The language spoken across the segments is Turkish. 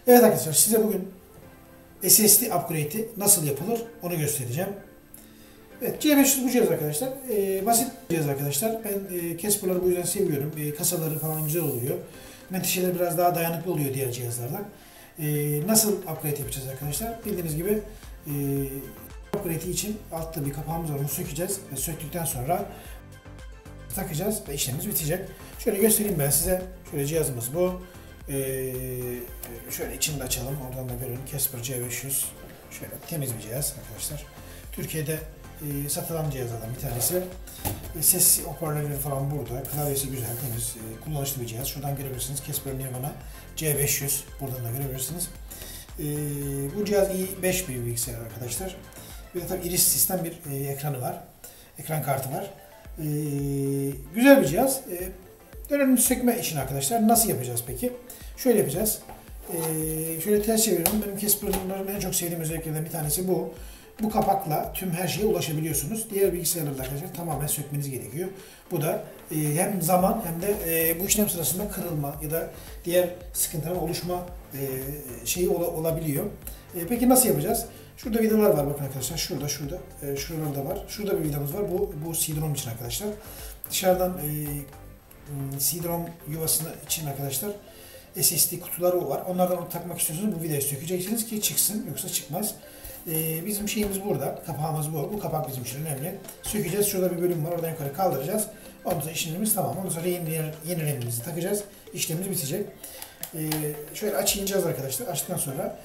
Evet arkadaşlar, size bugün SSD upgrade'i nasıl yapılır onu göstereceğim. Evet, C500 bu cihaz arkadaşlar. Basit bir cihaz arkadaşlar. Ben Casper'ları bu yüzden seviyorum. Kasaları falan güzel oluyor. Menteşeleri biraz daha dayanıklı oluyor diğer cihazlardan. Nasıl upgrade yapacağız arkadaşlar? Bildiğiniz gibi upgrade için altta bir kapağımız var. Onu sökeceğiz ve söktükten sonra takacağız ve işlemimiz bitecek. Şöyle göstereyim ben size. Şöyle cihazımız bu. Şöyle içini de açalım. Oradan da görün. Casper C500. Şöyle temiz bir cihaz arkadaşlar. Türkiye'de satılan cihazlardan bir tanesi. Ses hoparlörleri falan burada. Klavyesi güzel, temiz, kullanışlı bir cihaz. Şuradan görebilirsiniz. Casper Nirvana C500. Buradan da görebilirsiniz. Bu cihaz i5 bir bilgisayar arkadaşlar. Bir de tabii iris sistem bir ekranı var. Ekran kartı var. Güzel bir cihaz. Dönelim sökme işini arkadaşlar. Nasıl yapacağız peki? Şöyle yapacağız. Şöyle ters çeviriyorum. Benim Casper'ların en çok sevdiğim özelliklerinden bir tanesi bu. Bu kapakla tüm her şeye ulaşabiliyorsunuz. Diğer bilgisayarlarda arkadaşlar tamamen sökmeniz gerekiyor. Bu da hem zaman hem de bu işlem sırasında kırılma ya da diğer sıkıntıların oluşma şeyi olabiliyor. Peki nasıl yapacağız? Şurada vidalar var bakın arkadaşlar. Şuralarda var. Şurada bir vidamız var. Bu CD-ROM için arkadaşlar. Dışarıdan CD-ROM yuvasını için arkadaşlar SSD kutuları var. Onlardan takmak istiyorsanız bu vidayı sökeceksiniz ki çıksın. Yoksa çıkmaz. Bizim şeyimiz burada. Kapağımız bu. Bu kapak bizim için önemli. Sökeceğiz. Şurada bir bölüm var. Oradan yukarı kaldıracağız. Ondan sonra işlemimiz tamam. Ondan sonra yeni RAM'imizi takacağız. İşlemimiz bitecek. Şöyle açacağız arkadaşlar. Açtıktan sonra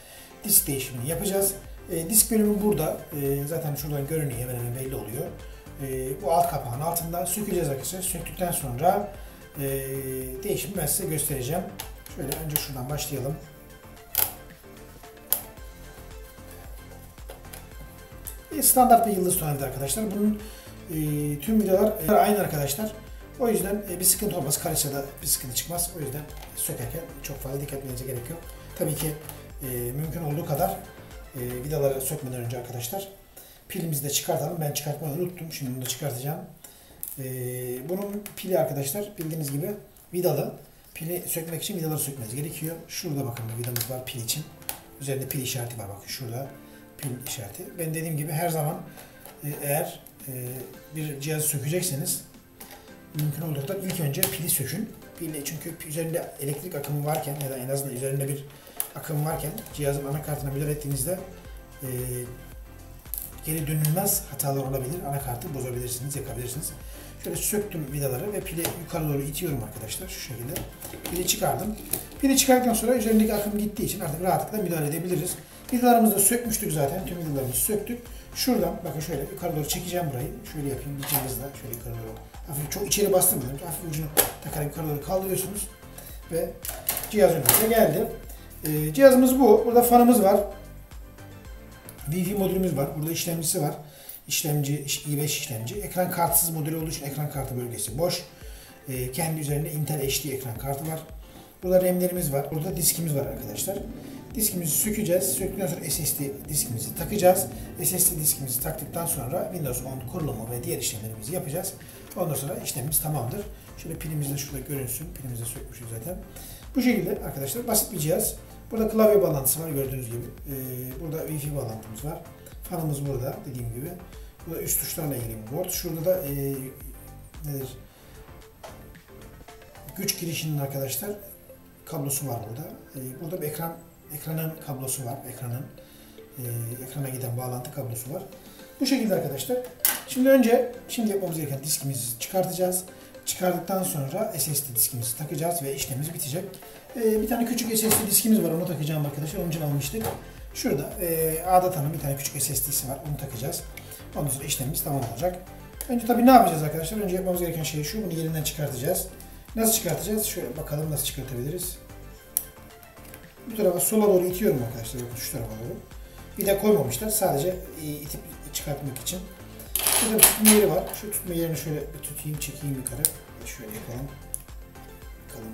disk değişimini yapacağız. Disk bölümü burada. Zaten şuradan görünüyor. Hemen hemen belli oluyor. Bu alt kapağın altında sökeceğiz arkadaşlar. Söktükten sonra değişimi ben size göstereceğim. Şöyle önce şuradan başlayalım. Standart bir yıldız tonelli arkadaşlar. Bunun tüm vidalar aynı arkadaşlar. O yüzden bir sıkıntı olmaz. Karışsa bir sıkıntı çıkmaz. O yüzden sökerken çok fazla dikkat etmenize gerek yok. Tabii ki mümkün olduğu kadar vidaları sökmeden önce arkadaşlar pilimizi de çıkartalım. Ben çıkartmayı unuttum. Şimdi bunu da çıkartacağım. Bunun pili arkadaşlar bildiğiniz gibi vidalı. Pili sökmek için vidaları sökmeniz gerekiyor. Şurada bakın bir vidamız var pil için. Üzerinde pil işareti var bakın şurada. Pil işareti. Ben dediğim gibi her zaman eğer bir cihazı sökecekseniz mümkün olduğu kadar ilk önce pili sökün. Pili çünkü üzerinde elektrik akımı varken ya da en azından üzerinde bir akım varken cihazın anakartına müdahale ettiğinizde geri dönülmez hatalar olabilir. Anakartı bozabilirsiniz, yakabilirsiniz. Şöyle söktüm vidaları ve pili yukarı doğru itiyorum arkadaşlar şu şekilde. Pili çıkardım. Pili çıkardıktan sonra üzerindeki akım gittiği için artık rahatlıkla müdahale edebiliriz. Vidalarımızı da sökmüştük zaten. Tüm vidalarımızı söktük. Şuradan bakın şöyle yukarı doğru çekeceğim burayı. Şöyle yapayım bir cihazla şöyle yukarı doğru. Hafif çok içeri bastırmadım. Hafif ucunu takarak yukarı doğru kaldırıyorsunuz. Ve cihaz önümüze geldi. Cihazımız bu. Burada fanımız var. Wi-Fi modülümüz var. Burada işlemcisi var. İşlemci, i5 işlemci. Ekran kartsız modülü olduğu için ekran kartı bölgesi boş. Kendi üzerinde Intel HD ekran kartı var. Burada RAM'lerimiz var. Burada diskimiz var arkadaşlar. Diskimizi sökeceğiz. Söktükten sonra SSD diskimizi takacağız. SSD diskimizi taktıktan sonra Windows 10 kurulumu ve diğer işlemlerimizi yapacağız. Ondan sonra işlemimiz tamamdır. Şöyle pilimiz de şurada görünsün. Pilimizi de sökmüşüz zaten. Bu şekilde arkadaşlar basit bir cihaz. Burada klavye bağlantısı var gördüğünüz gibi. Burada Wi-Fi bağlantımız var. Fanımız burada dediğim gibi. Burada üst tuşlarla ilgili bir board. Şurada da nedir? Güç girişinin arkadaşlar kablosu var burada. Burada bir ekranın kablosu var. Ekrana giden bağlantı kablosu var. Bu şekilde arkadaşlar. Şimdi yapmamız gereken diskimizi çıkartacağız. Çıkardıktan sonra SSD diskimizi takacağız ve işlemimiz bitecek. Bir tane küçük SSD diskimiz var. Onu takacağım arkadaşlar. Onun için almıştık. Şurada A'data'nın bir tane küçük SSD'si var. Onu takacağız. Ondan sonra işlemimiz tamam olacak. Önce tabii ne yapacağız arkadaşlar? Önce yapmamız gereken şey şu. Bunu yerinden çıkartacağız. Nasıl çıkartacağız? Şöyle bakalım nasıl çıkartabiliriz. Bu tarafa sola doğru itiyorum arkadaşlar. Bakın şu tarafa doğru. Vida koymamışlar. Sadece itip çıkartmak için. Burada bir tutma yeri var. Şu tutma yerini şöyle bir tutayım, çekeyim yukarı. Şöyle yapalım. Bakalım.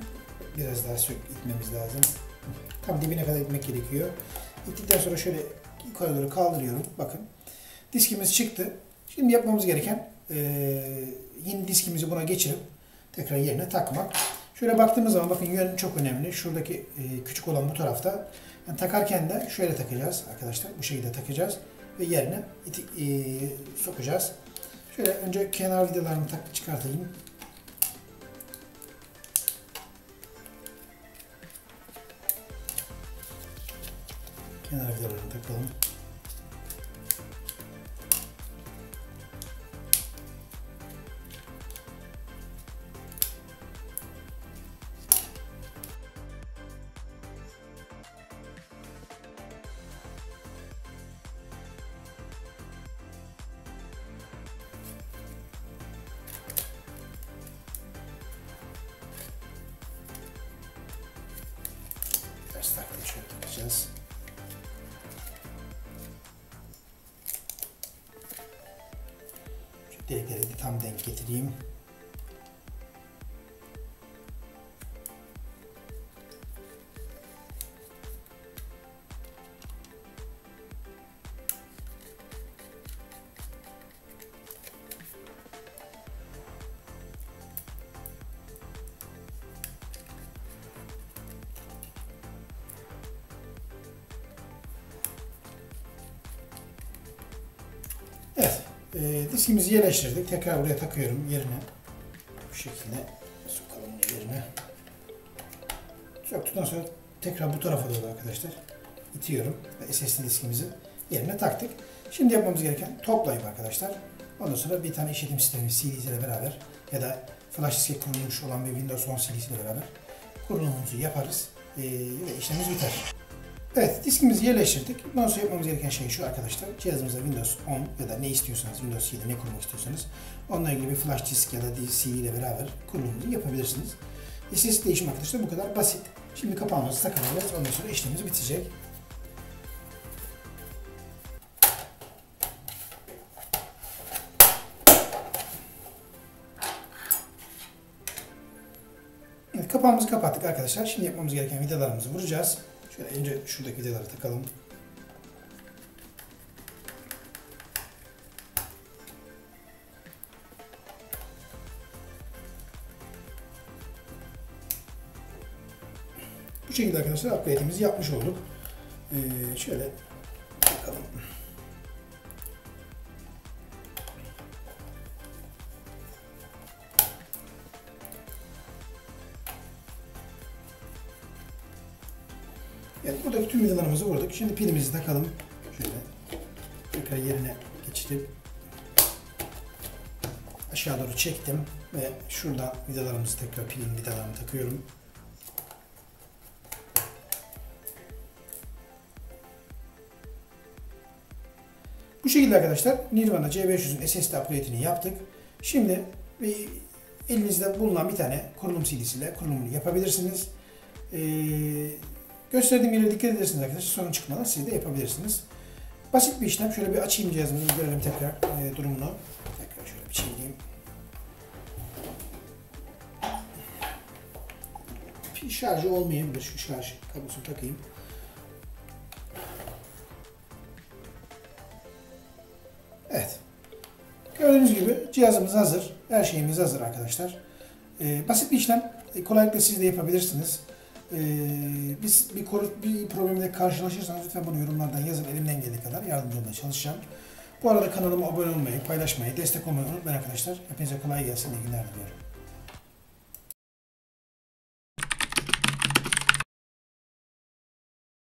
Biraz daha itmemiz lazım. Tam dibine kadar itmek gerekiyor. İttikten sonra şöyle yukarı doğru kaldırıyorum. Bakın. Diskimiz çıktı. Şimdi yapmamız gereken yeni diskimizi buna geçirip tekrar yerine takmak. Şöyle baktığımız zaman bakın yön çok önemli. Şuradaki küçük olan bu tarafta Yani takarken de şöyle takacağız arkadaşlar. Bu şekilde takacağız ve yerine sokacağız. Şöyle önce kenar vidalarını çıkartayım. Kenar vidalarını takalım. Ters taktım, şöyle takacağız. Şu delikleri de tam denk getireyim. Evet, diskimizi yerleştirdik. Tekrar buraya takıyorum yerine. Bu şekilde sokalım yerine. Soktuktan sonra tekrar bu tarafa doğru arkadaşlar itiyorum ve SSD diskimizi yerine taktık. Şimdi yapmamız gereken toplayıp arkadaşlar. Ondan sonra bir tane işletim sistemi CD ile beraber ya da flash diske kurulmuş olan bir Windows 10 CD ile beraber kurulumumuzu yaparız ve işlemimiz biter. Evet, diskimizi yerleştirdik. Bundan sonra yapmamız gereken şey şu arkadaşlar. Cihazımıza Windows 10 ya da ne istiyorsanız, Windows 7 ne kurmak istiyorsanız onunla ilgili bir flash disk ya da CD ile beraber kurulumunuzu yapabilirsiniz. SSD değişim arkadaşlar bu kadar basit. Şimdi kapağımızı takacağız. Ondan sonra işlemimiz bitecek. Evet, kapağımızı kapattık arkadaşlar. Şimdi yapmamız gereken vidalarımızı vuracağız. Şöyle önce şuradaki vidaları takalım. Bu şekilde arkadaşlar upgrade'imizi yapmış olduk. Şöyle bakalım. Evet, buradaki tüm vidalarımızı vurduk. Şimdi pilimizi takalım. Şöyle tekrar yerine geçirip aşağı doğru çektim ve şurada vidalarımızı tekrar pilin vidalarını takıyorum. Bu şekilde arkadaşlar Nirvana C500'ün SSD upgrade'ini yaptık. Şimdi elinizde bulunan bir tane kurulum CD'siyle kurulumunu yapabilirsiniz. Gösterdiğim yere dikkat edersiniz arkadaşlar. Sorun çıkmadan siz de yapabilirsiniz. Basit bir işlem. Şöyle bir açayım cihazımızı, görelim tekrar durumunu. Tekrar şöyle bir çevireyim. Pil şarjı olmayabilir. Şu şarj kablosunu takayım. Evet. Gördüğünüz gibi cihazımız hazır. Her şeyimiz hazır arkadaşlar. Basit bir işlem. Kolaylıkla siz de yapabilirsiniz. Biz bir problemle karşılaşırsanız lütfen bunu yorumlardan yazın. Elimden geldiği kadar yardımcı olmaya çalışacağım. Bu arada kanalıma abone olmayı, paylaşmayı, destek olmayı unutmayın arkadaşlar. Hepinize kolay gelsin, iyi günler diliyorum.